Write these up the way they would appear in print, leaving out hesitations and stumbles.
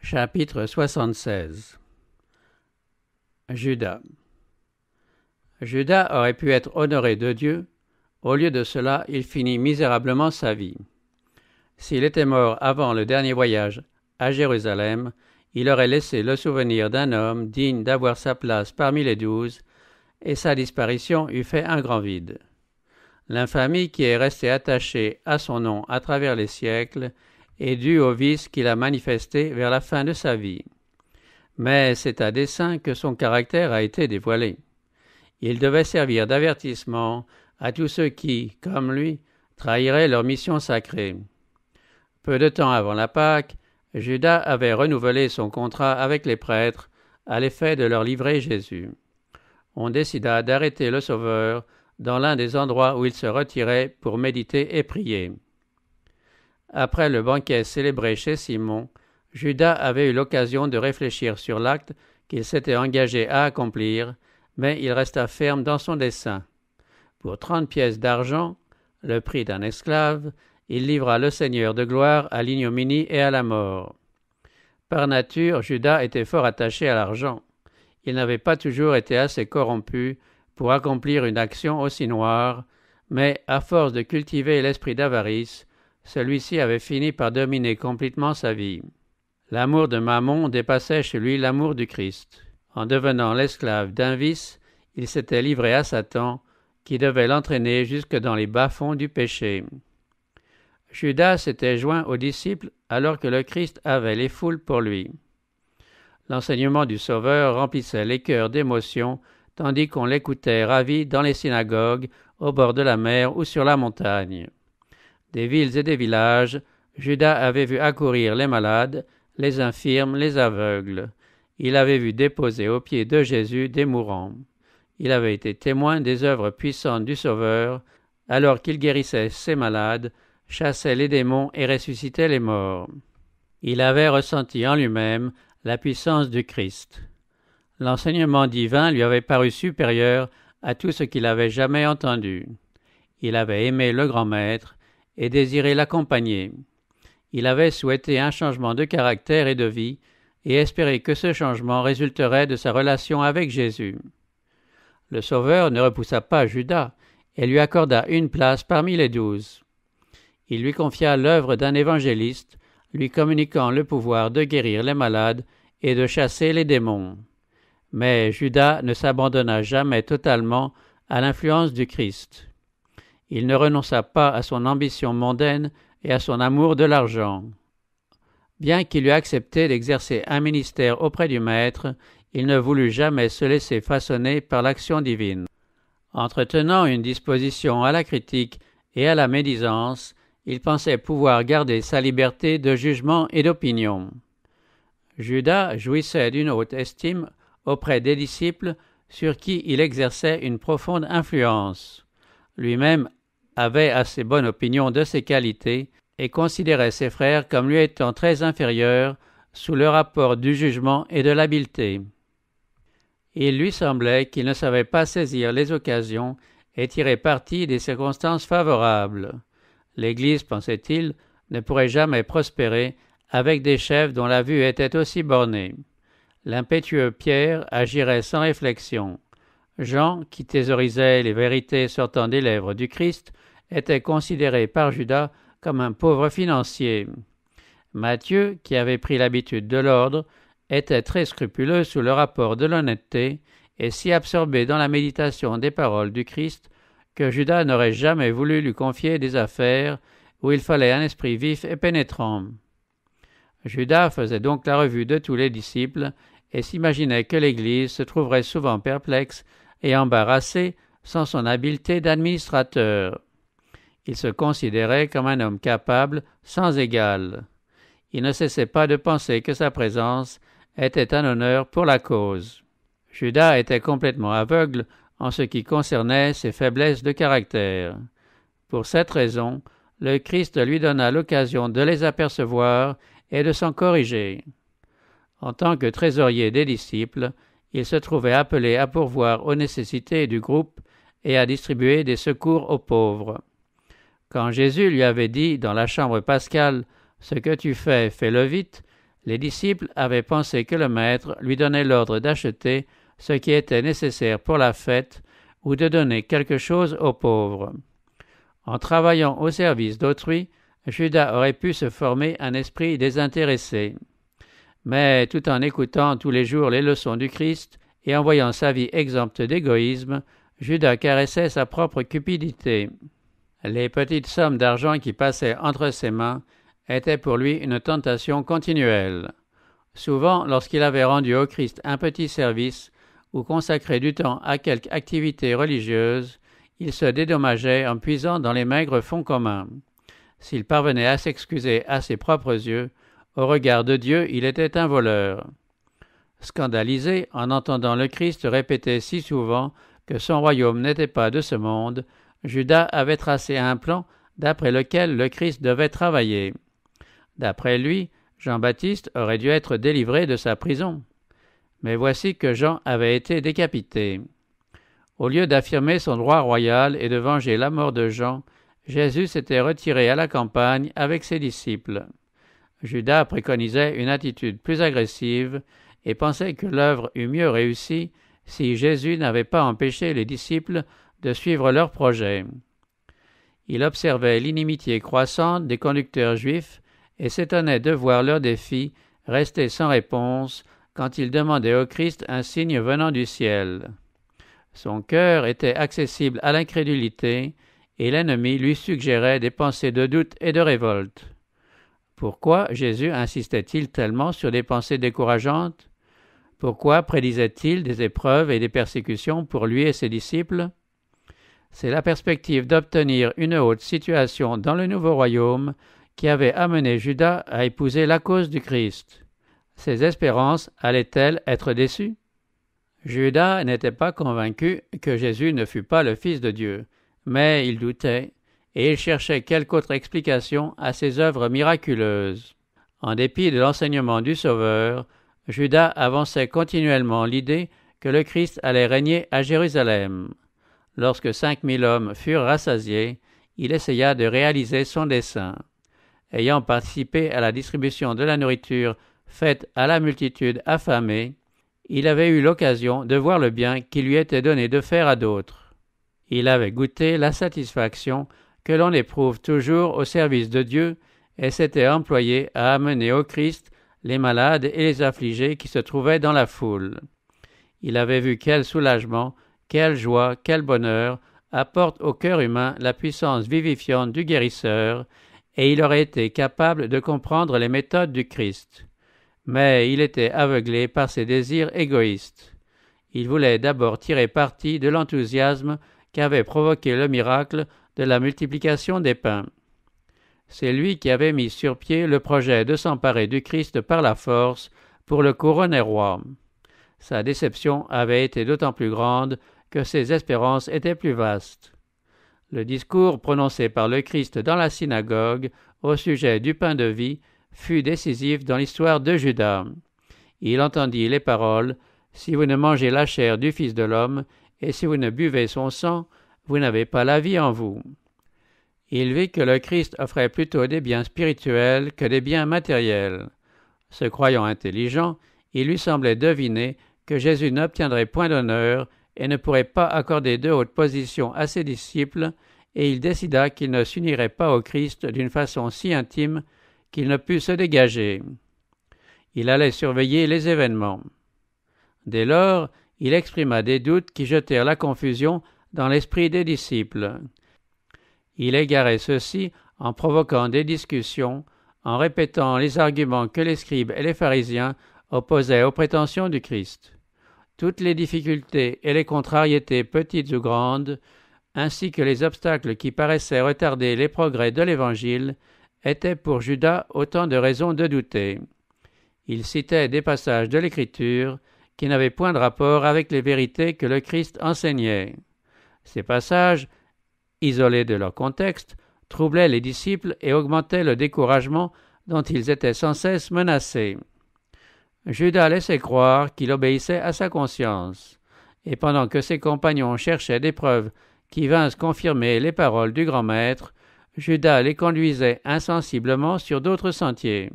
Chapitre 76. Judas. Judas aurait pu être honoré de Dieu. Au lieu de cela, il finit misérablement sa vie. S'il était mort avant le dernier voyage à Jérusalem, il aurait laissé le souvenir d'un homme digne d'avoir sa place parmi les 12, et sa disparition eût fait un grand vide. L'infamie qui est restée attachée à son nom à travers les siècles est due au vice qu'il a manifesté vers la fin de sa vie. Mais c'est à dessein que son caractère a été dévoilé. Il devait servir d'avertissement à tous ceux qui, comme lui, trahiraient leur mission sacrée. Peu de temps avant la Pâque, Judas avait renouvelé son contrat avec les prêtres à l'effet de leur livrer Jésus. On décida d'arrêter le Sauveur dans l'un des endroits où il se retirait pour méditer et prier. Après le banquet célébré chez Simon, Judas avait eu l'occasion de réfléchir sur l'acte qu'il s'était engagé à accomplir, mais il resta ferme dans son dessein. Pour 30 pièces d'argent, le prix d'un esclave, il livra le Seigneur de gloire à l'ignominie et à la mort. Par nature, Judas était fort attaché à l'argent. Il n'avait pas toujours été assez corrompu pour accomplir une action aussi noire, mais à force de cultiver l'esprit d'avarice, celui-ci avait fini par dominer complètement sa vie. L'amour de Mammon dépassait chez lui l'amour du Christ. En devenant l'esclave d'un vice, il s'était livré à Satan, qui devait l'entraîner jusque dans les bas-fonds du péché. Judas s'était joint aux disciples alors que le Christ avait les foules pour lui. L'enseignement du Sauveur remplissait les cœurs d'émotion, tandis qu'on l'écoutait ravi dans les synagogues, au bord de la mer ou sur la montagne. Des villes et des villages, Judas avait vu accourir les malades, les infirmes, les aveugles. Il avait vu déposer aux pieds de Jésus des mourants. Il avait été témoin des œuvres puissantes du Sauveur, alors qu'il guérissait ses malades, chassait les démons et ressuscitait les morts. Il avait ressenti en lui-même la puissance du Christ. L'enseignement divin lui avait paru supérieur à tout ce qu'il avait jamais entendu. Il avait aimé le grand maître et désiré l'accompagner. Il avait souhaité un changement de caractère et de vie et espéré que ce changement résulterait de sa relation avec Jésus. Le Sauveur ne repoussa pas Judas et lui accorda une place parmi les 12. Il lui confia l'œuvre d'un évangéliste, lui communiquant le pouvoir de guérir les malades et de chasser les démons. Mais Judas ne s'abandonna jamais totalement à l'influence du Christ. Il ne renonça pas à son ambition mondaine et à son amour de l'argent. Bien qu'il eût accepté d'exercer un ministère auprès du Maître, il ne voulut jamais se laisser façonner par l'action divine. Entretenant une disposition à la critique et à la médisance, il pensait pouvoir garder sa liberté de jugement et d'opinion. Judas jouissait d'une haute estime auprès des disciples sur qui il exerçait une profonde influence. Lui-même avait assez bonne opinion de ses qualités et considérait ses frères comme lui étant très inférieurs sous le rapport du jugement et de l'habileté. Il lui semblait qu'il ne savait pas saisir les occasions et tirer parti des circonstances favorables. L'Église, pensait-il, ne pourrait jamais prospérer avec des chefs dont la vue était aussi bornée. L'impétueux Pierre agirait sans réflexion. Jean, qui thésaurisait les vérités sortant des lèvres du Christ, était considéré par Judas comme un pauvre financier. Matthieu, qui avait pris l'habitude de l'ordre, était très scrupuleux sous le rapport de l'honnêteté et si absorbé dans la méditation des paroles du Christ que Judas n'aurait jamais voulu lui confier des affaires où il fallait un esprit vif et pénétrant. Judas faisait donc la revue de tous les disciples et s'imaginait que l'Église se trouverait souvent perplexe et embarrassée sans son habileté d'administrateur. Il se considérait comme un homme capable, sans égal. Il ne cessait pas de penser que sa présence était un honneur pour la cause. Judas était complètement aveugle en ce qui concernait ses faiblesses de caractère. Pour cette raison, le Christ lui donna l'occasion de les apercevoir et de s'en corriger. En tant que trésorier des disciples, il se trouvait appelé à pourvoir aux nécessités du groupe et à distribuer des secours aux pauvres. Quand Jésus lui avait dit dans la chambre pascale « Ce que tu fais, fais-le vite », Les disciples avaient pensé que le maître lui donnait l'ordre d'acheter ce qui était nécessaire pour la fête ou de donner quelque chose aux pauvres. En travaillant au service d'autrui, Judas aurait pu se former un esprit désintéressé. Mais tout en écoutant tous les jours les leçons du Christ et en voyant sa vie exempte d'égoïsme, Judas caressait sa propre cupidité. Les petites sommes d'argent qui passaient entre ses mains étaient pour lui une tentation continuelle. Souvent, lorsqu'il avait rendu au Christ un petit service ou consacré du temps à quelque activité religieuse, il se dédommageait en puisant dans les maigres fonds communs. S'il parvenait à s'excuser à ses propres yeux, au regard de Dieu, il était un voleur. Scandalisé en entendant le Christ répéter si souvent que son royaume n'était pas de ce monde, Judas avait tracé un plan d'après lequel le Christ devait travailler. D'après lui, Jean-Baptiste aurait dû être délivré de sa prison. Mais voici que Jean avait été décapité. Au lieu d'affirmer son droit royal et de venger la mort de Jean, Jésus s'était retiré à la campagne avec ses disciples. Judas préconisait une attitude plus agressive et pensait que l'œuvre eût mieux réussi si Jésus n'avait pas empêché les disciples de suivre leur projet. Il observait l'inimitié croissante des conducteurs juifs et s'étonnait de voir leurs défis rester sans réponse quand ils demandaient au Christ un signe venant du ciel. Son cœur était accessible à l'incrédulité et l'ennemi lui suggérait des pensées de doute et de révolte. Pourquoi Jésus insistait-il tellement sur des pensées décourageantes? Pourquoi prédisait-il des épreuves et des persécutions pour lui et ses disciples? C'est la perspective d'obtenir une haute situation dans le nouveau royaume qui avait amené Judas à épouser la cause du Christ. Ses espérances allaient-elles être déçues? Judas n'était pas convaincu que Jésus ne fût pas le Fils de Dieu, mais il doutait, et il cherchait quelque autre explication à ses œuvres miraculeuses. En dépit de l'enseignement du Sauveur, Judas avançait continuellement l'idée que le Christ allait régner à Jérusalem. Lorsque 5000 hommes furent rassasiés, il essaya de réaliser son dessein. Ayant participé à la distribution de la nourriture faite à la multitude affamée, il avait eu l'occasion de voir le bien qui lui était donné de faire à d'autres. Il avait goûté la satisfaction que l'on éprouve toujours au service de Dieu et s'était employé à amener au Christ les malades et les affligés qui se trouvaient dans la foule. Il avait vu quel soulagement, quelle joie, quel bonheur apporte au cœur humain la puissance vivifiante du guérisseur, et il aurait été capable de comprendre les méthodes du Christ. Mais il était aveuglé par ses désirs égoïstes. Il voulait d'abord tirer parti de l'enthousiasme qu'avait provoqué le miracle de la multiplication des pains. C'est lui qui avait mis sur pied le projet de s'emparer du Christ par la force pour le couronner roi. Sa déception avait été d'autant plus grande que ses espérances étaient plus vastes. Le discours prononcé par le Christ dans la synagogue au sujet du pain de vie fut décisif dans l'histoire de Judas. Il entendit les paroles « Si vous ne mangez la chair du Fils de l'homme, et si vous ne buvez son sang, vous n'avez pas la vie en vous. » Il vit que le Christ offrait plutôt des biens spirituels que des biens matériels. Se croyant intelligent, il lui semblait deviner que Jésus n'obtiendrait point d'honneur et ne pourrait pas accorder de haute position à ses disciples, et il décida qu'il ne s'unirait pas au Christ d'une façon si intime qu'il ne put se dégager. Il allait surveiller les événements. Dès lors, il exprima des doutes qui jetèrent la confusion dans l'esprit des disciples. Il égarait ceux-ci en provoquant des discussions, en répétant les arguments que les scribes et les pharisiens opposaient aux prétentions du Christ. Toutes les difficultés et les contrariétés petites ou grandes, ainsi que les obstacles qui paraissaient retarder les progrès de l'Évangile, étaient pour Judas autant de raisons de douter. Il citait des passages de l'Écriture qui n'avaient point de rapport avec les vérités que le Christ enseignait. Ces passages, isolés de leur contexte, troublaient les disciples et augmentaient le découragement dont ils étaient sans cesse menacés. Judas laissait croire qu'il obéissait à sa conscience, et pendant que ses compagnons cherchaient des preuves qui vinssent confirmer les paroles du grand maître, Judas les conduisait insensiblement sur d'autres sentiers.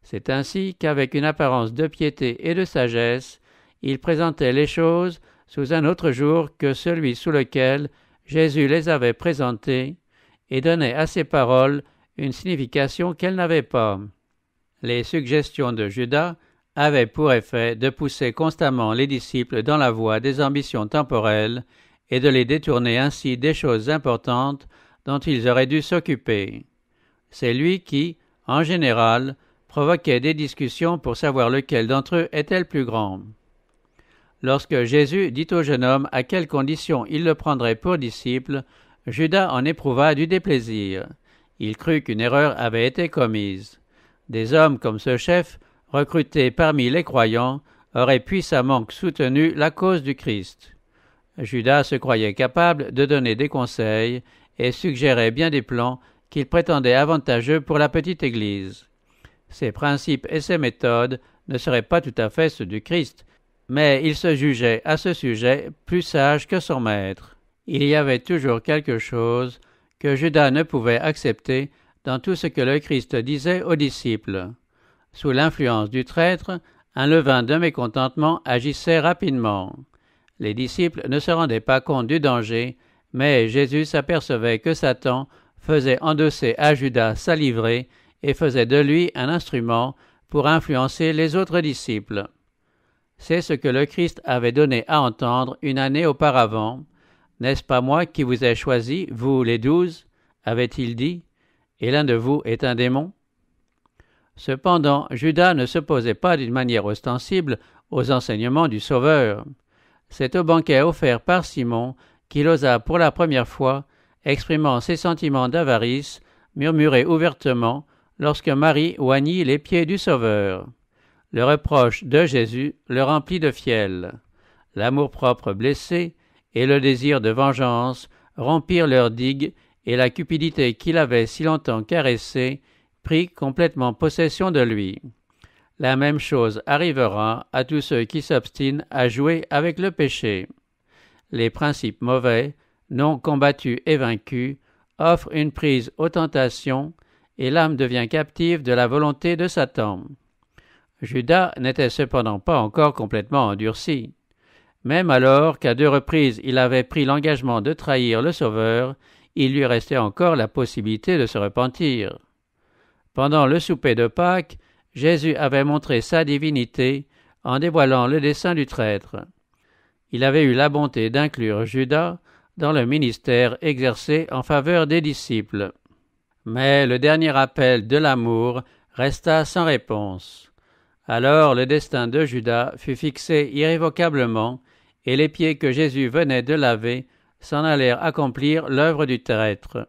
C'est ainsi qu'avec une apparence de piété et de sagesse, il présentait les choses sous un autre jour que celui sous lequel Jésus les avait présentées, et donnait à ses paroles une signification qu'elles n'avaient pas. Les suggestions de Judas avaient pour effet de pousser constamment les disciples dans la voie des ambitions temporelles et de les détourner ainsi des choses importantes dont ils auraient dû s'occuper. C'est lui qui, en général, provoquait des discussions pour savoir lequel d'entre eux était le plus grand. Lorsque Jésus dit au jeune homme à quelles conditions il le prendrait pour disciple, Judas en éprouva du déplaisir. Il crut qu'une erreur avait été commise. Des hommes comme ce chef, recrutés parmi les croyants, auraient puissamment soutenu la cause du Christ. Judas se croyait capable de donner des conseils et suggérait bien des plans qu'il prétendait avantageux pour la petite Église. Ses principes et ses méthodes ne seraient pas tout à fait ceux du Christ, mais il se jugeait à ce sujet plus sage que son maître. Il y avait toujours quelque chose que Judas ne pouvait accepter dans tout ce que le Christ disait aux disciples. Sous l'influence du traître, un levain de mécontentement agissait rapidement. Les disciples ne se rendaient pas compte du danger, mais Jésus s'apercevait que Satan faisait endosser à Judas sa livrée et faisait de lui un instrument pour influencer les autres disciples. C'est ce que le Christ avait donné à entendre une année auparavant. « N'est-ce pas moi qui vous ai choisi, vous les 12 ?» avait-il dit, « et l'un de vous est un démon ?» Cependant, Judas ne s'opposait pas d'une manière ostensible aux enseignements du Sauveur. C'est au banquet offert par Simon qu'il osa pour la première fois, exprimant ses sentiments d'avarice, murmurer ouvertement lorsque Marie oignit les pieds du Sauveur. Le reproche de Jésus le remplit de fiel. L'amour-propre blessé et le désir de vengeance rompirent leur digue et la cupidité qu'il avait si longtemps caressée prit complètement possession de lui. La même chose arrivera à tous ceux qui s'obstinent à jouer avec le péché. Les principes mauvais, non combattus et vaincus, offrent une prise aux tentations et l'âme devient captive de la volonté de Satan. Judas n'était cependant pas encore complètement endurci. Même alors qu'à 2 reprises il avait pris l'engagement de trahir le Sauveur, il lui restait encore la possibilité de se repentir. Pendant le souper de Pâques, Jésus avait montré sa divinité en dévoilant le dessein du traître. Il avait eu la bonté d'inclure Judas dans le ministère exercé en faveur des disciples. Mais le dernier appel de l'amour resta sans réponse. Alors le destin de Judas fut fixé irrévocablement, et les pieds que Jésus venait de laver s'en allèrent accomplir l'œuvre du traître.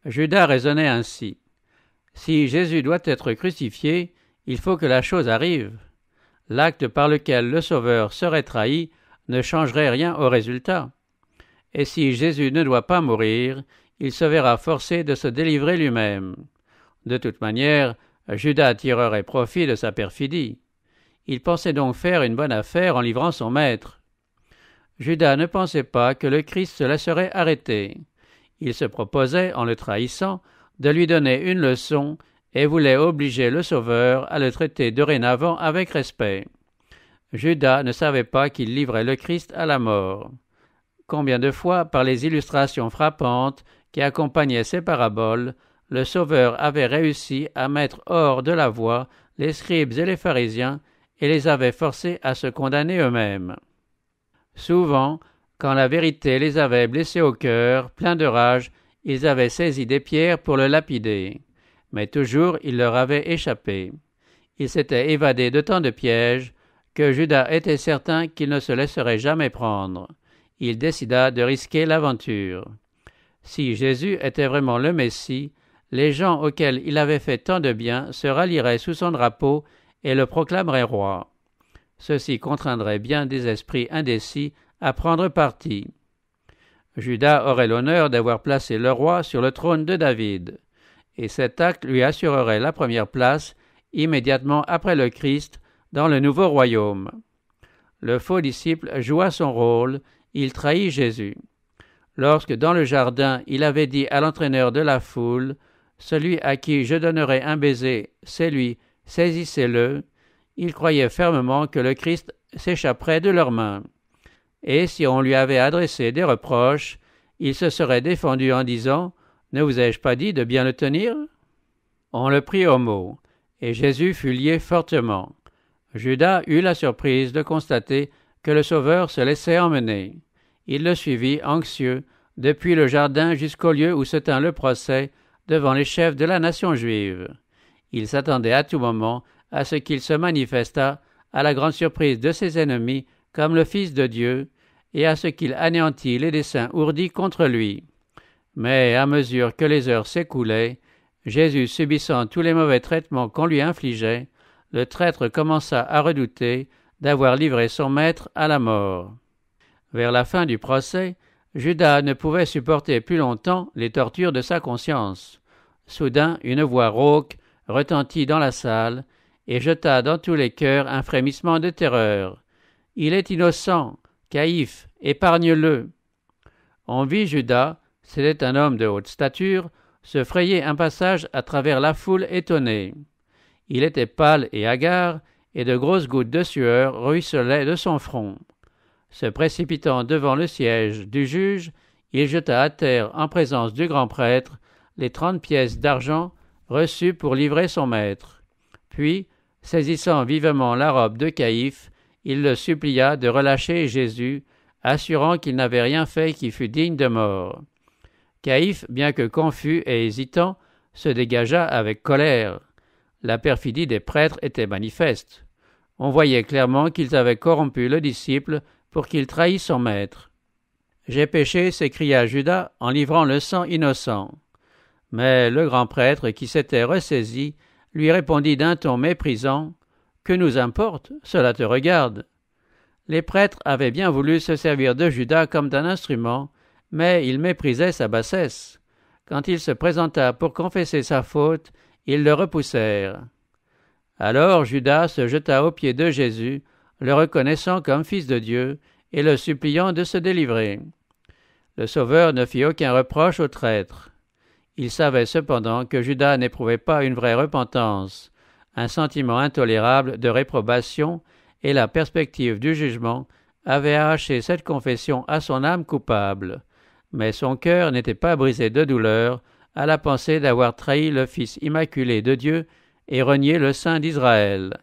Judas raisonnait ainsi. Si Jésus doit être crucifié, il faut que la chose arrive. L'acte par lequel le Sauveur serait trahi ne changerait rien au résultat. Et si Jésus ne doit pas mourir, il se verra forcé de se délivrer lui-même. De toute manière, Judas tirerait profit de sa perfidie. Il pensait donc faire une bonne affaire en livrant son maître. Judas ne pensait pas que le Christ se laisserait arrêter. Il se proposait, en le trahissant, de lui donner une leçon et voulait obliger le Sauveur à le traiter dorénavant avec respect. Judas ne savait pas qu'il livrait le Christ à la mort. Combien de fois, par les illustrations frappantes qui accompagnaient ces paraboles, le Sauveur avait réussi à mettre hors de la voie les scribes et les pharisiens et les avait forcés à se condamner eux-mêmes. Souvent, quand la vérité les avait blessés au cœur, pleins de rage, ils avaient saisi des pierres pour le lapider. Mais toujours il leur avait échappé. Il s'était évadé de tant de pièges que Judas était certain qu'il ne se laisserait jamais prendre. Il décida de risquer l'aventure. Si Jésus était vraiment le Messie, les gens auxquels il avait fait tant de bien se rallieraient sous son drapeau et le proclameraient roi. Ceci contraindrait bien des esprits indécis à prendre parti. Judas aurait l'honneur d'avoir placé le roi sur le trône de David, et cet acte lui assurerait la première place immédiatement après le Christ dans le nouveau royaume. Le faux disciple joua son rôle, il trahit Jésus. Lorsque dans le jardin il avait dit à l'entraîneur de la foule « Celui à qui je donnerai un baiser, c'est lui, saisissez-le. Ils croyaient fermement que le Christ s'échapperait de leurs mains. Et si on lui avait adressé des reproches, il se serait défendu en disant « Ne vous ai-je pas dit de bien le tenir ?» On le prit au mot, et Jésus fut lié fortement. Judas eut la surprise de constater que le Sauveur se laissait emmener. Il le suivit anxieux depuis le jardin jusqu'au lieu où se tint le procès devant les chefs de la nation juive. Il s'attendait à tout moment à ce qu'il se manifestât, à la grande surprise de ses ennemis, comme le Fils de Dieu, et à ce qu'il anéantît les desseins ourdis contre lui. Mais à mesure que les heures s'écoulaient, Jésus subissant tous les mauvais traitements qu'on lui infligeait, le traître commença à redouter d'avoir livré son maître à la mort. Vers la fin du procès, Judas ne pouvait supporter plus longtemps les tortures de sa conscience. Soudain, une voix rauque retentit dans la salle et jeta dans tous les cœurs un frémissement de terreur. « Il est innocent, Caïphe, épargne-le !» On vit Judas, c'était un homme de haute stature, se frayer un passage à travers la foule étonnée. Il était pâle et hagard, et de grosses gouttes de sueur ruisselaient de son front. Se précipitant devant le siège du juge, il jeta à terre en présence du grand prêtre les 30 pièces d'argent reçues pour livrer son maître. Puis, saisissant vivement la robe de Caïphe, il le supplia de relâcher Jésus, assurant qu'il n'avait rien fait qui fût digne de mort. Caïphe, bien que confus et hésitant, se dégagea avec colère. La perfidie des prêtres était manifeste. On voyait clairement qu'ils avaient corrompu le disciple pour qu'il trahît son maître. « J'ai péché, s'écria Judas en livrant le sang innocent. » Mais le grand prêtre, qui s'était ressaisi, lui répondit d'un ton méprisant « Que nous importe, cela te regarde. » Les prêtres avaient bien voulu se servir de Judas comme d'un instrument, mais ils méprisaient sa bassesse. Quand il se présenta pour confesser sa faute, ils le repoussèrent. Alors Judas se jeta aux pieds de Jésus, le reconnaissant comme fils de Dieu et le suppliant de se délivrer. Le Sauveur ne fit aucun reproche au traître. Il savait cependant que Judas n'éprouvait pas une vraie repentance. Un sentiment intolérable de réprobation et la perspective du jugement avaient arraché cette confession à son âme coupable. Mais son cœur n'était pas brisé de douleur à la pensée d'avoir trahi le Fils immaculé de Dieu et renié le Saint d'Israël.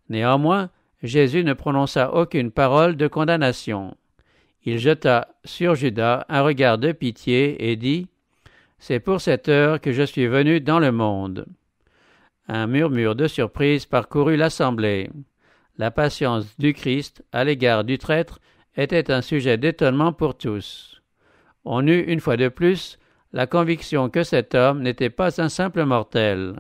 Néanmoins, Jésus ne prononça aucune parole de condamnation. Il jeta sur Judas un regard de pitié et dit « C'est pour cette heure que je suis venu dans le monde. » Un murmure de surprise parcourut l'assemblée. La patience du Christ à l'égard du traître était un sujet d'étonnement pour tous. On eut une fois de plus la conviction que cet homme n'était pas un simple mortel.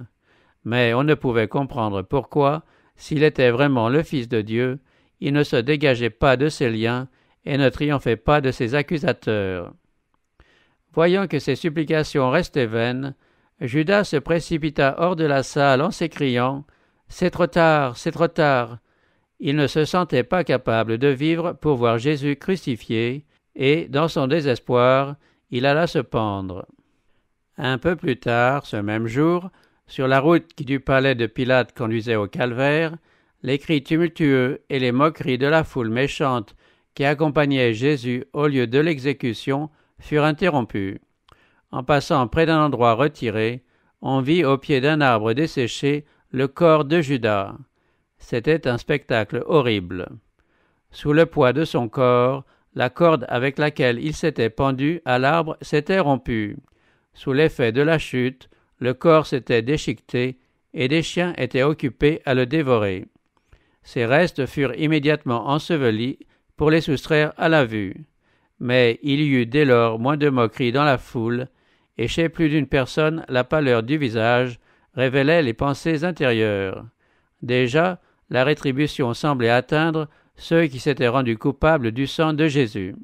Mais on ne pouvait comprendre pourquoi, s'il était vraiment le Fils de Dieu, il ne se dégageait pas de ses liens et ne triomphait pas de ses accusateurs. Voyant que ses supplications restaient vaines, Judas se précipita hors de la salle en s'écriant « C'est trop tard, c'est trop tard !» Il ne se sentait pas capable de vivre pour voir Jésus crucifié, et, dans son désespoir, il alla se pendre. Un peu plus tard, ce même jour, sur la route qui du palais de Pilate conduisait au calvaire, les cris tumultueux et les moqueries de la foule méchante qui accompagnait Jésus au lieu de l'exécution furent interrompus. En passant près d'un endroit retiré, on vit au pied d'un arbre desséché le corps de Judas. C'était un spectacle horrible. Sous le poids de son corps, la corde avec laquelle il s'était pendu à l'arbre s'était rompue. Sous l'effet de la chute, le corps s'était déchiqueté et des chiens étaient occupés à le dévorer. Ses restes furent immédiatement ensevelis pour les soustraire à la vue. Mais il y eut dès lors moins de moqueries dans la foule, et chez plus d'une personne la pâleur du visage révélait les pensées intérieures. Déjà, la rétribution semblait atteindre ceux qui s'étaient rendus coupables du sang de Jésus.